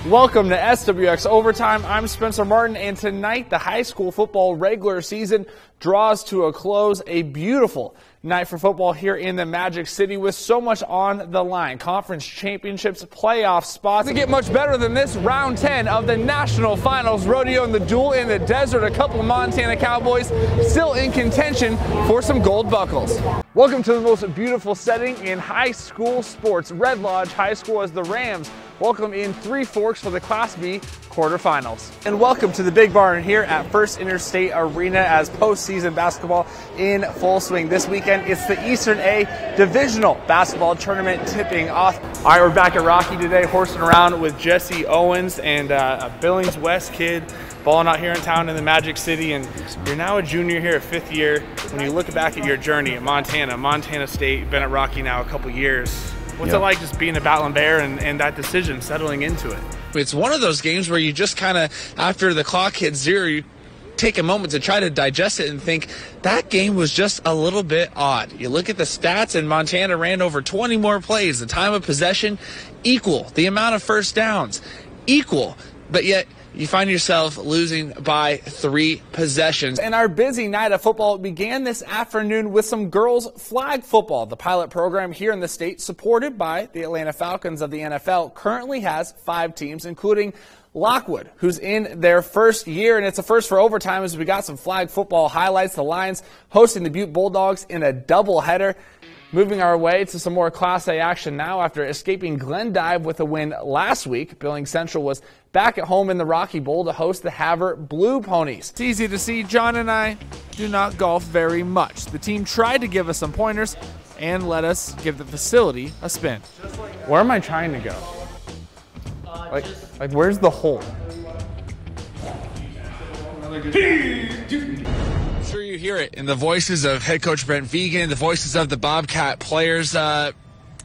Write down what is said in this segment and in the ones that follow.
Welcome to SWX Overtime. I'm Spencer Martin, and tonight the high school football regular season draws to a close. A beautiful night for football here in the Magic City with so much on the line. Conference championships, playoff spots. To get much better than this, round 10 of the national finals, rodeo in the duel in the desert. A couple of Montana Cowboys still in contention for some gold buckles. Welcome to the most beautiful setting in high school sports. Red Lodge High School as the Rams welcome in Three Forks for the Class B quarterfinals. And welcome to the Big Barn here at First Interstate Arena as postseason basketball in full swing. This weekend, it's the Eastern A Divisional Basketball Tournament tipping off. All right, we're back at Rocky today, horsing around with Jesse Owens and a Billings West kid balling out here in town in the Magic City. And you're now a junior here, a fifth year. When you look back at your journey at Montana State, you've been at Rocky now a couple years. What's it like just being a Battling Bear and that decision, settling into it? It's one of those games where you just kind of, after the clock hits zero, you take a moment to try to digest it and think, that game was just a little bit odd. You look at the stats, and Montana ran over 20 more plays. The time of possession, equal. The amount of first downs, equal. But yet, you find yourself losing by 3 possessions. And our busy night of football began this afternoon with some girls flag football. The pilot program here in the state, supported by the Atlanta Falcons of the NFL, currently has 5 teams, including Lockwood, who's in their first year, and it's a first for overtime as we got some flag football highlights. The Lions hosting the Butte Bulldogs in a doubleheader. Moving our way to some more Class A action now after escaping Glendive with a win last week. Billings Central was back at home in the Rocky Bowl to host the Havre Blue Ponies. It's easy to see John and I do not golf very much. The team tried to give us some pointers and let us give the facility a spin. Where am I trying to go? Like where's the hole? I'm sure you hear it in the voices of head coach Brent Vegan, the voices of the Bobcat players.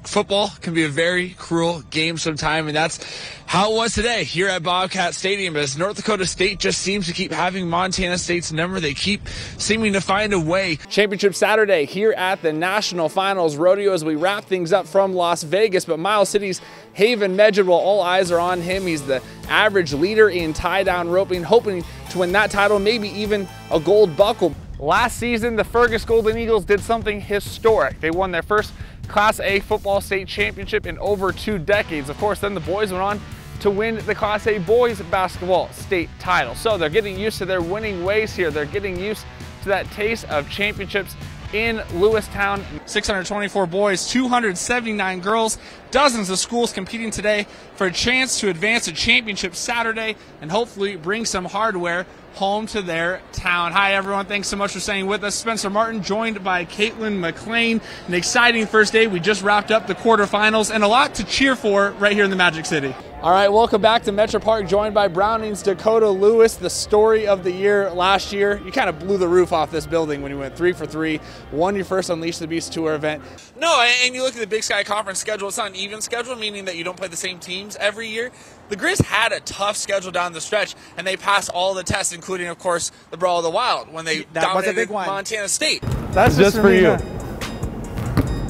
Football can be a very cruel game sometime, and that's how it was today here at Bobcat Stadium, as North Dakota State just seems to keep having Montana State's number. They keep seeming to find a way. Championship Saturday here at the National Finals Rodeo as we wrap things up from Las Vegas, but Miles City's Haven Medjid, well, all eyes are on him. He's the average leader in tie-down roping, hoping to win that title, maybe even a gold buckle. Last season, the Fergus Golden Eagles did something historic. They won their first Class A football state championship in over 2 decades. Of course, then the boys went on to win the Class A boys basketball state title. So they're getting used to their winning ways here. They're getting used to that taste of championships in Lewistown. 624 boys, 279 girls, dozens of schools competing today for a chance to advance a championship Saturday and hopefully bring some hardware home to their town. Hi everyone, thanks so much for staying with us. Spencer Martin joined by Caitlin McLean. An exciting first day. We just wrapped up the quarterfinals and a lot to cheer for right here in the Magic City. All right, welcome back to Metro Park, joined by Browning's Dakota Lewis, the story of the year last year. You kind of blew the roof off this building when you went 3 for 3, won your first Unleash the Beast Tour event. No, and you look at the Big Sky Conference schedule, it's not an even schedule, meaning that you don't play the same teams every year. The Grizz had a tough schedule down the stretch, and they passed all the tests, including, of course, the Brawl of the Wild, when they dominated Montana State. That's just for you.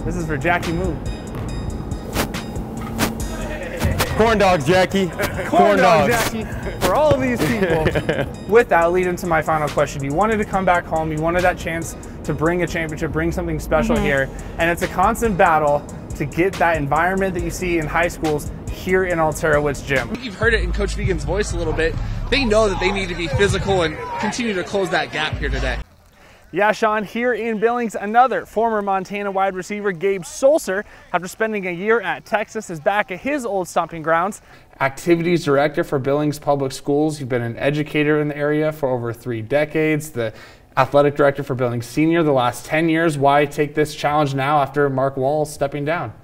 This is for Jackie Moo. Corn dogs, Jackie. Corn dogs, Jackie. For all of these people. With that, lead into my final question. You wanted to come back home. You wanted that chance to bring a championship, bring something special here. And it's a constant battle to get that environment that you see in high schools here in Alterowitz Gym. You've heard it in Coach Vegan's voice a little bit. They know that they need to be physical and continue to close that gap here today. Yeah, Sean, here in Billings, another former Montana wide receiver, Gabe Solser, after spending a year at Texas, is back at his old stomping grounds. Activities Director for Billings Public Schools. You've been an educator in the area for over 3 decades. The Athletic Director for Billings Senior the last 10 years. Why take this challenge now after Mark Walls stepping down?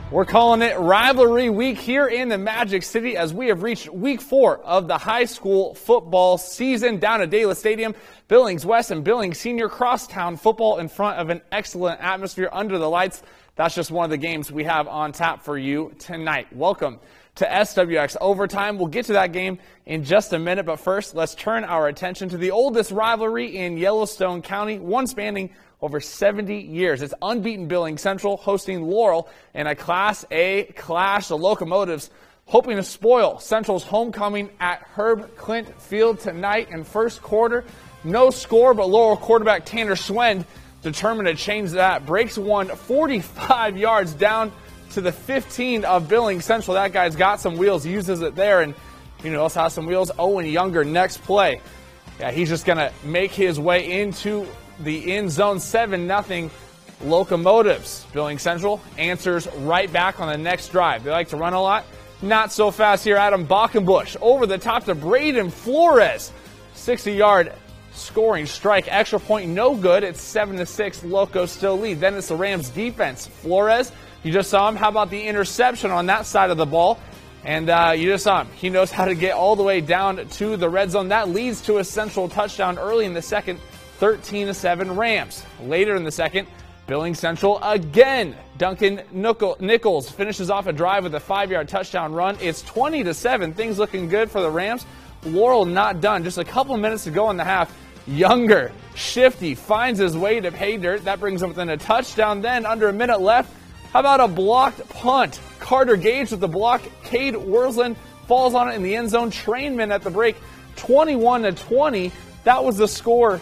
We're calling it Rivalry Week here in the Magic City as we have reached week 4 of the high school football season down at Dayla Stadium. Billings West and Billings Senior crosstown football in front of an excellent atmosphere under the lights. That's just one of the games we have on tap for you tonight. Welcome to SWX Overtime. We'll get to that game in just a minute, but first, let's turn our attention to the oldest rivalry in Yellowstone County, one spanning over 70 years. It's unbeaten Billings Central hosting Laurel in a Class A clash. The Locomotives hoping to spoil Central's homecoming at Herb Clint Field tonight in first quarter. No score, but Laurel quarterback Tanner Schwend determined to change that. Breaks one 45 yards down to the 15 of Billings Central. That guy's got some wheels, uses it there, and you know else has some wheels? Owen Younger, next play. Yeah, he's just going to make his way into the end zone. 7-0 Locomotives. Billings Central answers right back on the next drive. They like to run a lot. Not so fast here. Adam Bockenbush over the top to Braden Flores. 60-yard scoring strike. Extra point, no good. It's 7-6. Locos still lead. Then it's the Rams defense. Flores, you just saw him. How about the interception on that side of the ball? And you just saw him. He knows how to get all the way down to the red zone. That leads to a Central touchdown early in the second. 13-7 Rams. Later in the second, Billings Central again. Duncan Nichols finishes off a drive with a 5-yard touchdown run. It's 20-7. Things looking good for the Rams. Laurel not done. Just a couple minutes to go in the half. Younger, shifty, finds his way to pay dirt. That brings him within a touchdown. Then under a minute left, how about a blocked punt? Carter Gage with the block. Cade Wurzland falls on it in the end zone. Trainman at the break. 21-20. That was the score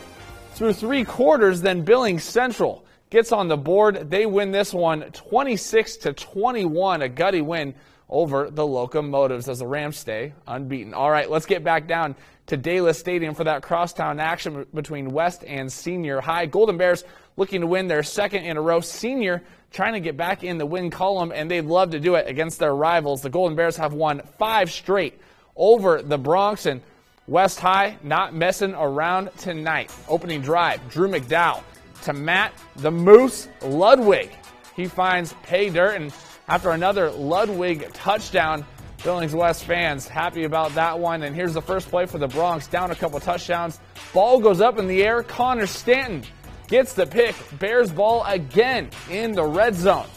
through 3 quarters. Then Billings Central gets on the board. They win this one 26-21, a gutty win over the Locomotives as the Rams stay unbeaten. All right, let's get back down to Daylis Stadium for that crosstown action between West and Senior High. Golden Bears looking to win their second in a row. Senior trying to get back in the win column, and they'd love to do it against their rivals. The Golden Bears have won 5 straight over the Bronx, and West High not messing around tonight. Opening drive, Drew McDowell to Matt the Moose Ludwig. He finds pay dirt, and after another Ludwig touchdown, Billings West fans happy about that one. And here's the first play for the Bronx, down a couple touchdowns. Ball goes up in the air. Connor Stanton gets the pick. Bears ball again in the red zone.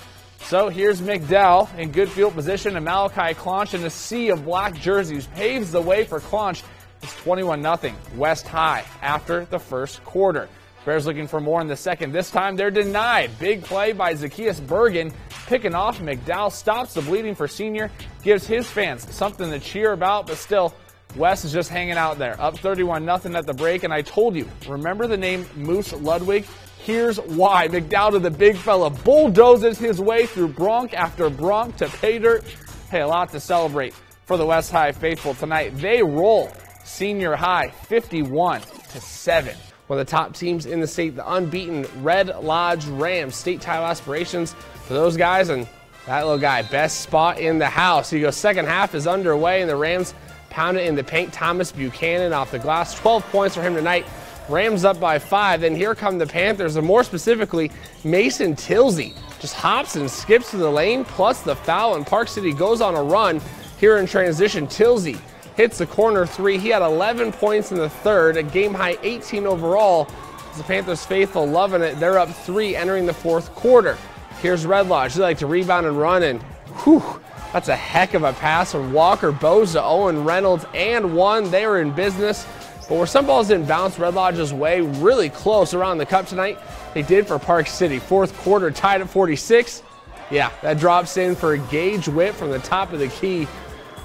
So here's McDowell in good field position, and Malachi Clonch in a sea of black jerseys paves the way for Clonch. It's 21-0 West High after the first quarter. Bears looking for more in the second. This time they're denied. Big play by Zacchaeus Bergen. Picking off McDowell. Stops the bleeding for Senior. Gives his fans something to cheer about. But still, West is just hanging out there. Up 31-0 at the break. And I told you, remember the name Moose Ludwig? Here's why. McDowell to the big fella. Bulldozes his way through Bronx after Bronx to pay dirt. Hey, a lot to celebrate for the West High faithful tonight. They roll Senior High 51-7. One of the top teams in the state, the unbeaten Red Lodge Rams. State title aspirations for those guys, and that little guy, best spot in the house. He goes, second half is underway, and the Rams pound it in the paint. Thomas Buchanan off the glass, 12 points for him tonight. Rams up by 5. Then here come the Panthers, and more specifically, Mason Tilsey just hops and skips to the lane, plus the foul, and Park City goes on a run here in transition. Tilsey hits the corner 3. He had 11 points in the third, a game-high 18 overall. The Panthers faithful loving it. They're up 3 entering the fourth quarter. Here's Red Lodge. They like to rebound and run, and whew, that's a heck of a pass from Walker Bose to Owen Reynolds, and one. They were in business. But where some balls didn't bounce Red Lodge's way, really close around the cup tonight, they did for Park City. Fourth quarter tied at 46. Yeah, that drops in for Gage Witt from the top of the key.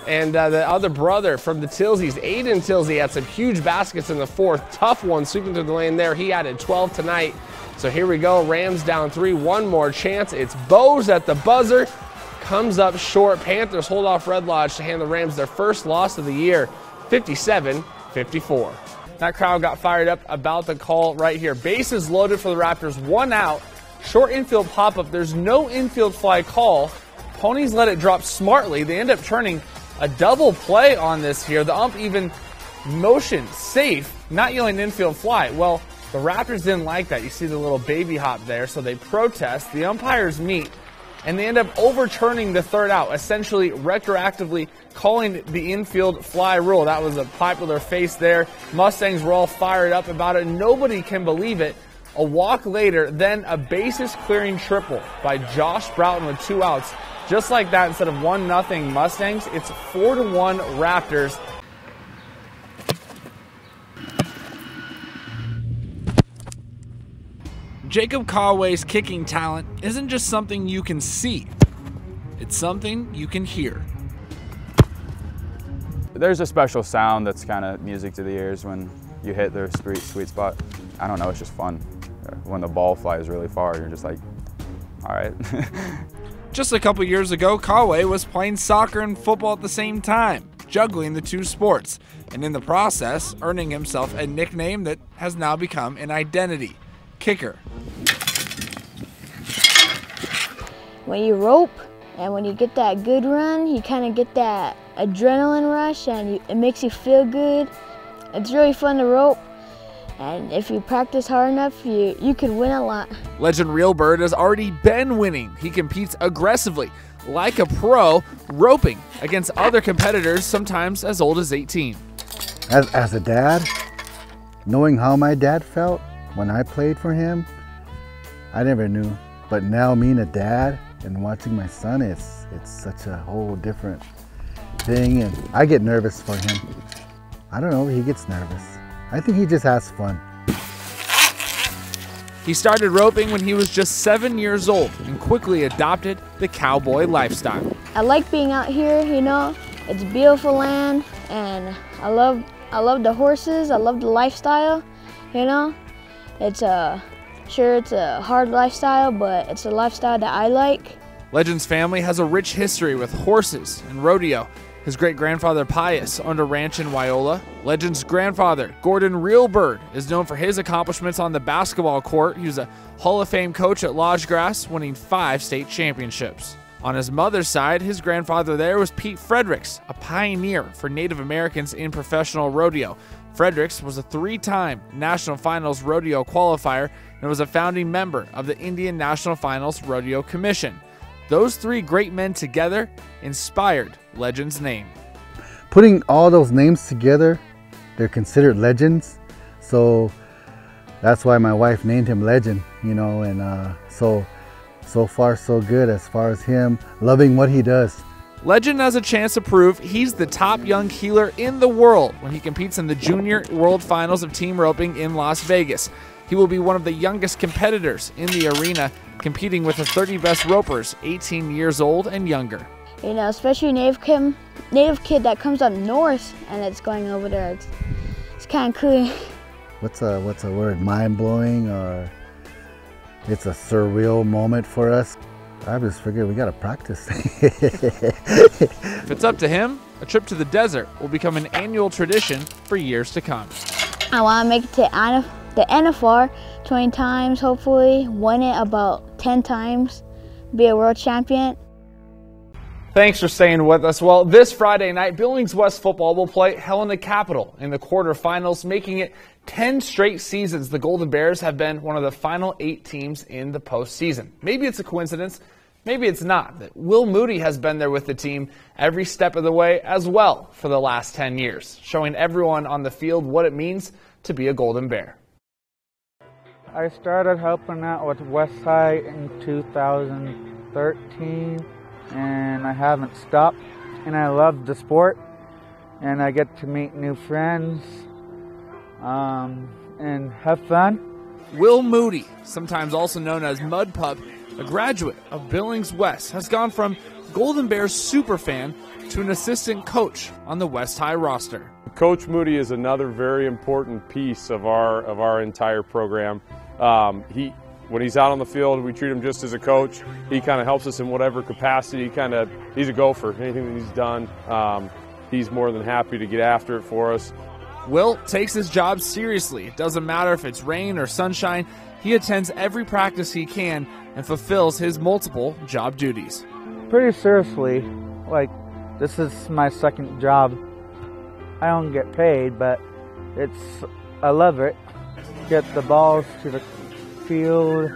And the other brother from the Tilseys, Aiden Tilsey, had some huge baskets in the fourth. Tough one sweeping through the lane there. He added 12 tonight. So here we go. Rams down 3. One more chance. It's Bose at the buzzer. Comes up short. Panthers hold off Red Lodge to hand the Rams their first loss of the year, 57-54. That crowd got fired up about the call right here. Bases loaded for the Raptors. 1 out. Short infield pop-up. There's no infield fly call. Ponies let it drop smartly. They end up turning a double play on this here. The ump even motioned safe, not yelling infield fly. Well, the Raptors didn't like that. You see the little baby hop there, so they protest. The umpires meet, and they end up overturning the third out, essentially retroactively calling the infield fly rule. That was a popular face there. Mustangs were all fired up about it. Nobody can believe it. A walk later, then a bases clearing triple by Josh Broughton with 2 outs. Just like that, instead of 1-0 Mustangs, it's 4-1 Raptors. Jacob Conway's kicking talent isn't just something you can see. It's something you can hear. There's a special sound that's kind of music to the ears when you hit their sweet spot. I don't know, it's just fun. When the ball flies really far, you're just like, all right. Just a couple years ago, Kawe was playing soccer and football at the same time, juggling the two sports, and in the process, earning himself a nickname that has now become an identity: kicker. When you rope and when you get that good run, you kind of get that adrenaline rush and it makes you feel good. It's really fun to rope, and if you practice hard enough, you can win a lot. Legend Real Bird has already been winning. He competes aggressively, like a pro, roping against other competitors, sometimes as old as 18. As a dad, knowing how my dad felt when I played for him, I never knew. But now being a dad and watching my son, it's such a whole different thing, and I get nervous for him. I don't know, he gets nervous. I think he just has fun. He started roping when he was just 7 years old and quickly adopted the cowboy lifestyle. I like being out here, you know. It's beautiful land, and I love the horses. I love the lifestyle, you know. It's it's a hard lifestyle, but it's a lifestyle that I like. Legend's family has a rich history with horses and rodeo. His great-grandfather Pius owned a ranch in Wyola. Legend's grandfather, Gordon Real Bird, is known for his accomplishments on the basketball court. He was a Hall of Fame coach at Lodge Grass, winning 5 state championships. On his mother's side, his grandfather there was Pete Fredericks, a pioneer for Native Americans in professional rodeo. Fredericks was a 3-time National Finals Rodeo qualifier and was a founding member of the Indian National Finals Rodeo Commission. Those 3 great men together inspired Legend's name. Putting all those names together, they're considered legends. So that's why my wife named him Legend, you know, and so far so good as far as him loving what he does. Legend has a chance to prove he's the top young heeler in the world when he competes in the Junior World Finals of Team Roping in Las Vegas. He will be one of the youngest competitors in the arena, competing with the 30 best ropers, 18 years old and younger. You know, especially native kid that comes up north and it's going over there. It's kind of cool. What's a word? Mind-blowing, or it's a surreal moment for us. I just figured we gotta practice. If it's up to him, a trip to the desert will become an annual tradition for years to come. I want to make it to the NFR 20 times, hopefully, win it about 10 times, be a world champion. Thanks for staying with us. Well, this Friday night, Billings West football will play Helena Capital in the quarterfinals, making it 10 straight seasons the Golden Bears have been one of the final 8 teams in the postseason. Maybe it's a coincidence, maybe it's not. Will Moody has been there with the team every step of the way as well for the last 10 years, showing everyone on the field what it means to be a Golden Bear. I started helping out with Westside in 2013, and I haven't stopped, and I love the sport, and I get to meet new friends and have fun. Will Moody, sometimes also known as Mud Pup, a graduate of Billings West, has gone from Golden Bears superfan to an assistant coach on the West High roster. Coach Moody is another very important piece of our entire program. When he's out on the field, we treat him just as a coach. He kind of helps us in whatever capacity. He's a gopher. Anything that he's done, he's more than happy to get after it for us. Will takes his job seriously. It doesn't matter if it's rain or sunshine. He attends every practice he can and fulfills his multiple job duties. Pretty seriously, like, this is my second job. I don't get paid, but I love it. Get the balls to the field,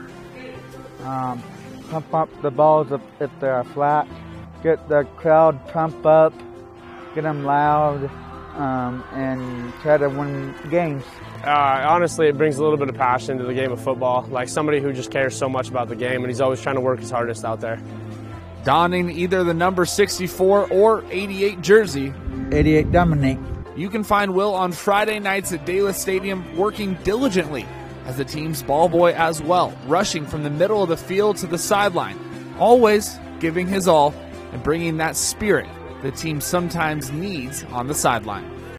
pump up the balls if they're flat, get the crowd pump up, get them loud, and try to win games. Honestly, it brings a little bit of passion to the game of football, like somebody who just cares so much about the game, and he's always trying to work his hardest out there. Donning either the number 64 or 88 jersey, 88 Dominique. You can find Will on Friday nights at Dallas Stadium working diligently as the team's ball boy as well, rushing from the middle of the field to the sideline, always giving his all and bringing that spirit the team sometimes needs on the sideline.